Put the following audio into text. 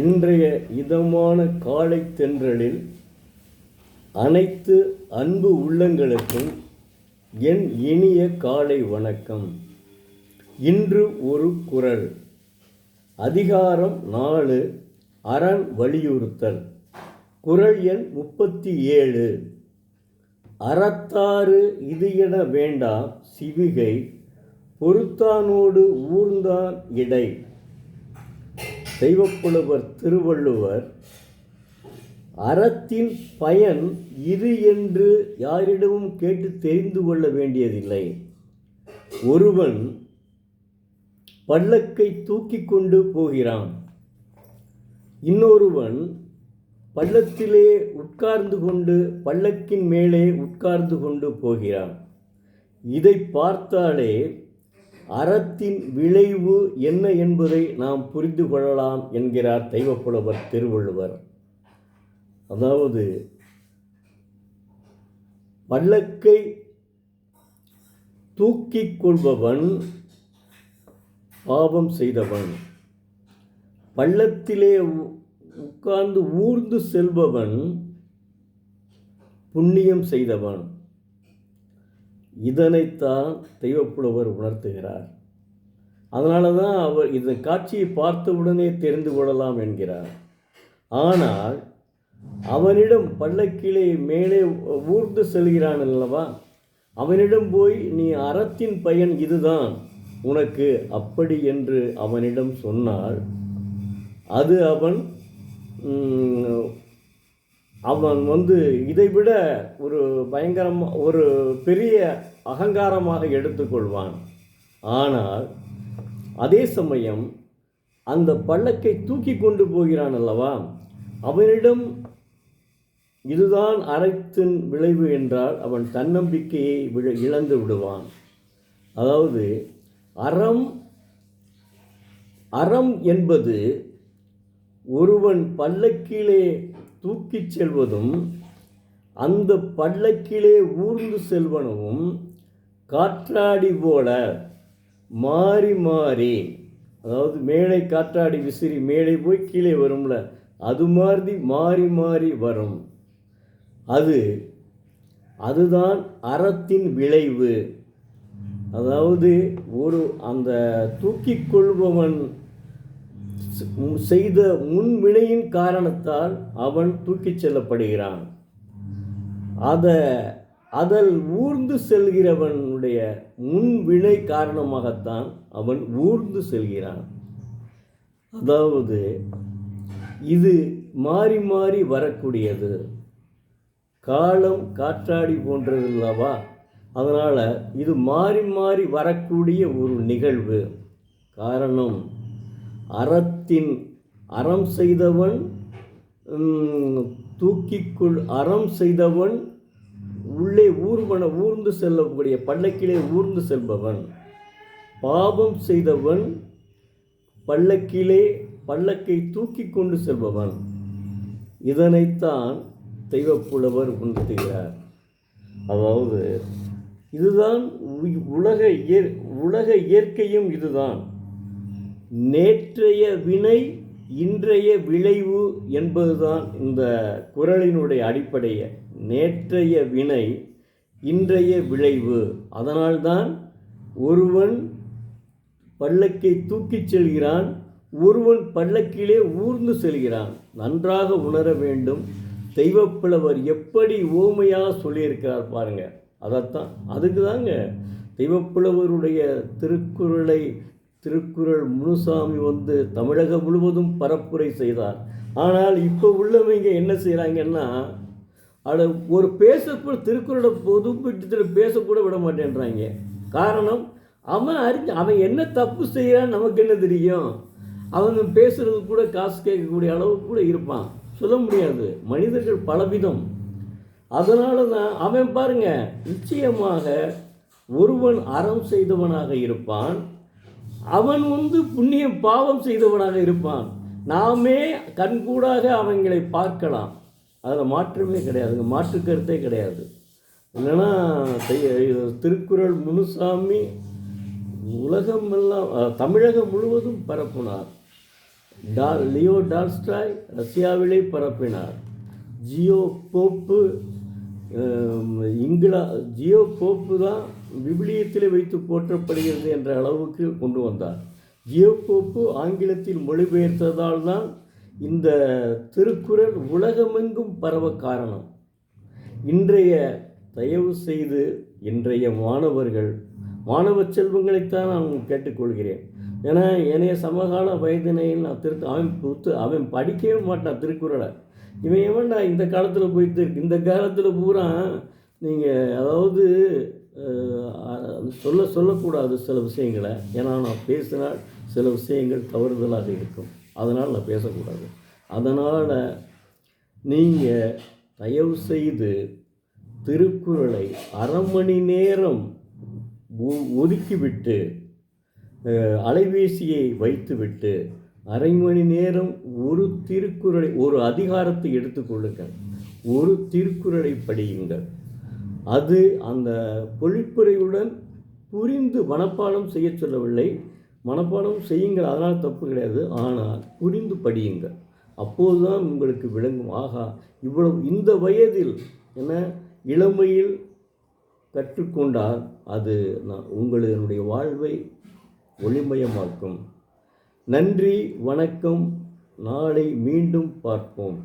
இன்றைய இதமான காலை தென்றலில் அனைத்து அன்பு உள்ளங்களுக்கும் என் இனிய காலை வணக்கம். இன்று ஒரு குறள். அதிகாரம் 4, அரண் வலியுறுத்தல். குறள் எண் 37. அறத்தாறு இது என வேண்டா சிவிகை, பொறுத்தானோடு ஊர்ந்தான் இடை. தெய்வப்புலவர் திருவள்ளுவர் அறத்தின் பயன் இது என்று யாரிடமும் கேட்டு தெரிந்து கொள்ள வேண்டியதில்லை. ஒருவன் பல்லக்கை தூக்கி கொண்டு போகிறான், இன்னொருவன் பள்ளத்திலே உட்கார்ந்து கொண்டு பல்லக்கின் மேலே உட்கார்ந்து கொண்டு போகிறான். இதை பார்த்தாலே அறத்தின் விளைவு என்ன என்பதை நாம் புரிந்து கொள்ளலாம் என்கிறார் தெய்வப்புலவர் திருவள்ளுவர். அதாவது பல்லக்கை தூக்கிக் கொள்பவன் பாவம் செய்தவன், பள்ளத்திலே உட்கார்ந்து ஊர்ந்து செல்பவன் புண்ணியம் செய்தவன். இதனைத்தான் தெய்வப்புலவர் உணர்த்துகிறார். அதனால தான் அவர் இந்த காட்சியை பார்த்தவுடனே தெரிந்து கொள்ளலாம் என்கிறார். ஆனால் அவனிடம் பல்லக்கிலே மேலே ஊர்ந்து செல்கிறான் அல்லவா, அவனிடம் போய் நீ அறத்தின் பயன் இதுதான் உனக்கு அப்படி என்று அவனிடம் சொன்னால் அது அவன் இதைவிட ஒரு ஒரு பெரிய அகங்காரமாக எடுத்துக்கொள்வான். ஆனால் அதே சமயம் அந்த பல்லக்கை தூக்கி கொண்டு போகிறான் அல்லவா, அவனிடம் இதுதான் அறத்தின் விளைவு என்றால் அவன் தன்னம்பிக்கையை இழந்து விடுவான். அதாவது அறம் என்பது ஒருவன் பல்லக்கிலே தூக்கிச் செல்வதும் அந்த பல்லக்கிலே ஊர்ந்து செல்வனும் காற்றாடி போல மாறி மாறி, அதாவது மேலே காற்றாடி விசிறி மேலே போய் கீழே வரும்ல, அது மாதிரி மாறி மாறி வரும். அதுதான் அறத்தின் விளைவு. அதாவது அந்த தூக்கிக் கொள்பவன் செய்த முன்வினையின் காரணத்தால் அவன் தூக்கிச் செல்லப்படுகிறான். அதில் ஊர்ந்து செல்கிறவனுடைய முன்வினை காரணமாகத்தான் அவன் ஊர்ந்து செல்கிறான். அதாவது இது மாறி மாறி வரக்கூடியது. காலம் காற்றாடி போன்றது அல்லவா, அதனால் இது மாறி மாறி வரக்கூடிய ஒரு நிகழ்வு. காரணம், அறம் செய்தவன் அறம் செய்தவன் உள்ளே ஊர்ந்து செல்லக்கூடிய பல்லக்கிலே ஊர்ந்து செல்பவன், பாவம் செய்தவன் பல்லக்கை தூக்கி கொண்டு செல்பவன். இதனைத்தான் தெய்வப்புலவர் உணர்த்துகிறார். அதாவது இதுதான் உலக இயற்கையும் இதுதான். நேற்றைய வினை இன்றைய விளைவு என்பதுதான் இந்த குறளினுடைய அடிப்படையே. நேற்றைய வினை இன்றைய விளைவு. அதனால்தான் ஒருவன் பல்லக்கை தூக்கிச் செல்கிறான், ஒருவன் பல்லக்கிலே ஊர்ந்து செல்கிறான். நன்றாக உணர வேண்டும். தெய்வப்புலவர் எப்படி ஓமையாக சொல்லியிருக்கிறார் பாருங்க. அதுக்கு தாங்க தெய்வப்புலவருடைய திருக்குறள் முனுசாமி தமிழகம் முழுவதும் பரப்புரை செய்தார். ஆனால் இப்போ உள்ளவங்க என்ன செய்கிறாங்கன்னா, ஒரு பேசக்கூட திருக்குறளை பொதுப்பட்டத்தில் பேசக்கூட விட மாட்டேன்றாங்க. காரணம், அவன் என்ன தப்பு செய்கிறான்னு நமக்கு என்ன தெரியும்? அவங்க பேசுறது கூட காசு கேட்கக்கூடிய அளவுக்கு கூட இருப்பான். சொல்ல முடியாது. மனிதர்கள் பலவிதம். அதனால தான் அவன் பாருங்க, நிச்சயமாக ஒருவன் அறம் செய்தவனாக இருப்பான், அவன் புண்ணியம் பாவம் செய்தவனாக இருப்பான். நாமே கண்கூடாக அவங்களை பார்க்கலாம். அதில் மாற்றமே கிடையாதுங்க, மாற்று கருத்தே கிடையாது. இல்லைன்னா திருக்குறள் முனுசாமி உலகமெல்லாம் தமிழகம் முழுவதும் பரப்புனார். லியோ டால்ஸ்டாய் ரஷ்யாவிலே பரப்பினார். ஜியோ போப்பு ஜியோ போப்பு தான் விவிலியத்தில் வைத்து போற்றப்படுகிறது என்ற அளவுக்கு கொண்டு வந்தார். ஜியோ போப்பு ஆங்கிலத்தில் மொழிபெயர்த்ததால் தான் இந்த திருக்குறள் உலகமெங்கும் பரவ காரணம். தயவு செய்து இன்றைய மாணவ செல்வங்களைத்தான் நான் கேட்டுக்கொள்கிறேன். ஏன்னா என்னைய சமகால வயதினையில் நான் அவன் படிக்கவே மாட்டான் திருக்குறளை. இவன் எவன்டா இந்த காலத்தில் போயிட்டு இந்த காலத்தில் பூரா நீங்கள் அதாவது சொல்லக்கூடாது சில விஷயங்களை. ஏன்னா நான் பேசினால் சில விஷயங்கள் தவறுதலாக இருக்கும், அதனால் நான் பேசக்கூடாது. அதனால் நீங்கள் தயவு செய்து திருக்குறளை அரை மணி நேரம் ஒதுக்கிவிட்டு அலைபேசியை வைத்துவிட்டு அரை மணி நேரம் ஒரு திருக்குறளை ஒரு அதிகாரத்தை எடுத்துக்கொள்ளுங்கள், ஒரு திருக்குறளை படியுங்கள். அது அந்த பொழிப்புரையுடன் புரிந்து மனப்பாடம் செய்ய சொல்லவில்லை, மனப்பாடம் செய்யுங்கள், அதனால் தப்பு கிடையாது. ஆனால் புரிந்து படியுங்கள், அப்போதுதான் உங்களுக்கு விளங்கும். ஆகா, இவ்வளவு இந்த வயதில் இளமையில் கற்றுக்கொண்டால் அது உங்களுடைய வாழ்வை ஒளிமயமாக்கும். நன்றி, வணக்கம். நாளை மீண்டும் பார்ப்போம்.